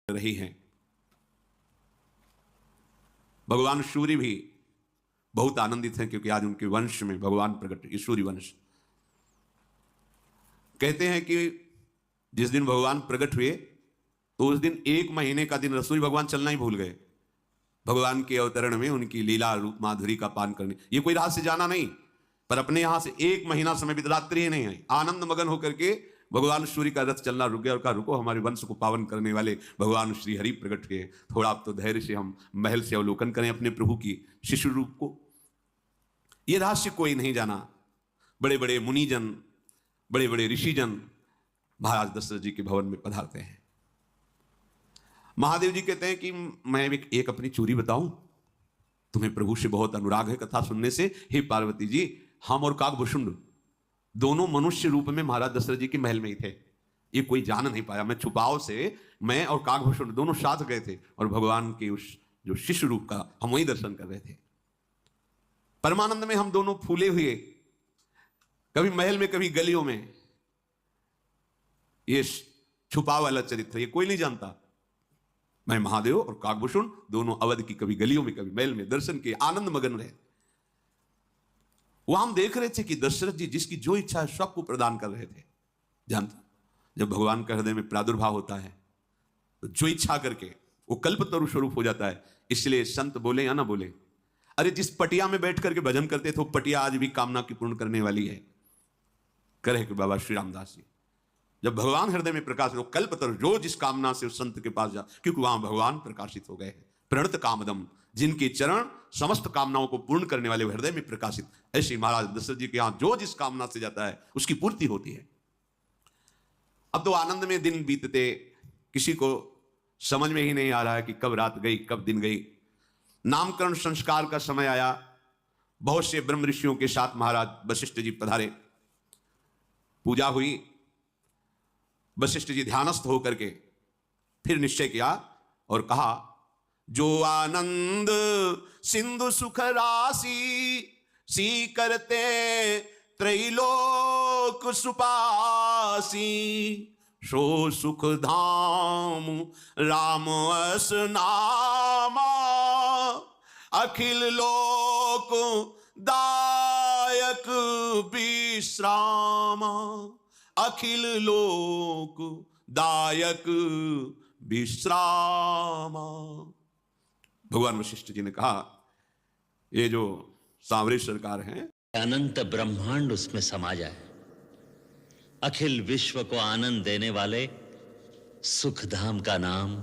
रही हैं। भगवान सूर्य भी बहुत आनंदित हैं क्योंकि आज उनके वंश में भगवान प्रकट, ये सूर्य वंश। कहते हैं कि जिस दिन भगवान प्रकट हुए तो उस दिन 1 महीने का दिन सूर्य भगवान चलना ही भूल गए। भगवान के अवतरण में उनकी लीला रूप माधुरी का पान करने, ये कोई राह से जाना नहीं, पर अपने यहां से 1 महीना समय बीत, रात्रि ही नहीं आई, आनंद मगन होकर के भगवान सूर्य का रथ चलना रुक गया और कहा रुको, हमारे वंश को पावन करने वाले भगवान श्री हरि प्रकट हुए, थोड़ा आप तो धैर्य से हम महल से अवलोकन करें अपने प्रभु की शिशु रूप को। ये रहस्य कोई नहीं जाना। बड़े बड़े मुनिजन, बड़े बड़े ऋषिजन महाराज दशरथ जी के भवन में पधारते हैं। महादेव जी कहते हैं कि मैं एक अपनी चोरी बताऊं, तुम्हें प्रभु से बहुत अनुराग है कथा सुनने से। हे पार्वती जी, हम और काकभूषुंड दोनों मनुष्य रूप में महाराज दशरथ जी के महल में ही थे, ये कोई जान नहीं पाया। मैं छुपाव से, मैं और काकभूषुंड दोनों साथ गए थे और भगवान के उस जो शिष्य रूप का हम वही दर्शन कर रहे थे। परमानंद में हम दोनों फूले हुए, कभी महल में कभी गलियों में। ये छुपा वाला चरित्र ये कोई नहीं जानता। मैं महादेव और काकभूषुंड दोनों अवध की कभी गलियों में कभी महल में दर्शन के आनंद मगन रहे। वहां हम देख रहे थे कि दशरथ जी जिसकी जो इच्छा है सबको प्रदान कर रहे थे। जानता, जब भगवान का हृदय में प्रादुर्भाव होता है तो जो इच्छा करके वो कल्पतरु स्वरूप हो जाता है। इसलिए संत बोले या ना बोले, अरे जिस पटिया में बैठ करके भजन करते थे वो पटिया आज भी कामना की पूर्ण करने वाली है। करे कि बाबा श्री रामदास जी, जब भगवान हृदय में प्रकाश हो, कल्पतरु जो जिस कामना से उस संत के पास जा, क्योंकि वहां भगवान प्रकाशित हो गए हैं। प्रणत कामदम, जिनके चरण समस्त कामनाओं को पूर्ण करने वाले हृदय में प्रकाशित। ऐसे महाराज दशरथ जी के यहां जो जिस कामना से जाता है उसकी पूर्ति होती है। अब तो आनंद में दिन बीतते, किसी को समझ में ही नहीं आ रहा है कि कब रात गई कब दिन गई। नामकरण संस्कार का समय आया। बहुत से ब्रह्म ऋषियों के साथ महाराज वशिष्ठ जी पधारे। पूजा हुई। वशिष्ठ जी ध्यानस्थ होकर के फिर निश्चय किया और कहा, जो आनंद सिंधु सुख राशि, सी करते त्रैलोक सुपासी, सो सुख धाम राम अस नामा, अखिल लोक दायक विश्रामा, अखिल लोक दायक विश्रामा। भगवान वशिष्ठ जी ने कहा, ये जो सांवरे सरकार हैं, अनंत ब्रह्मांड उसमें समा जाए, अखिल विश्व को आनंद देने वाले सुखधाम का नाम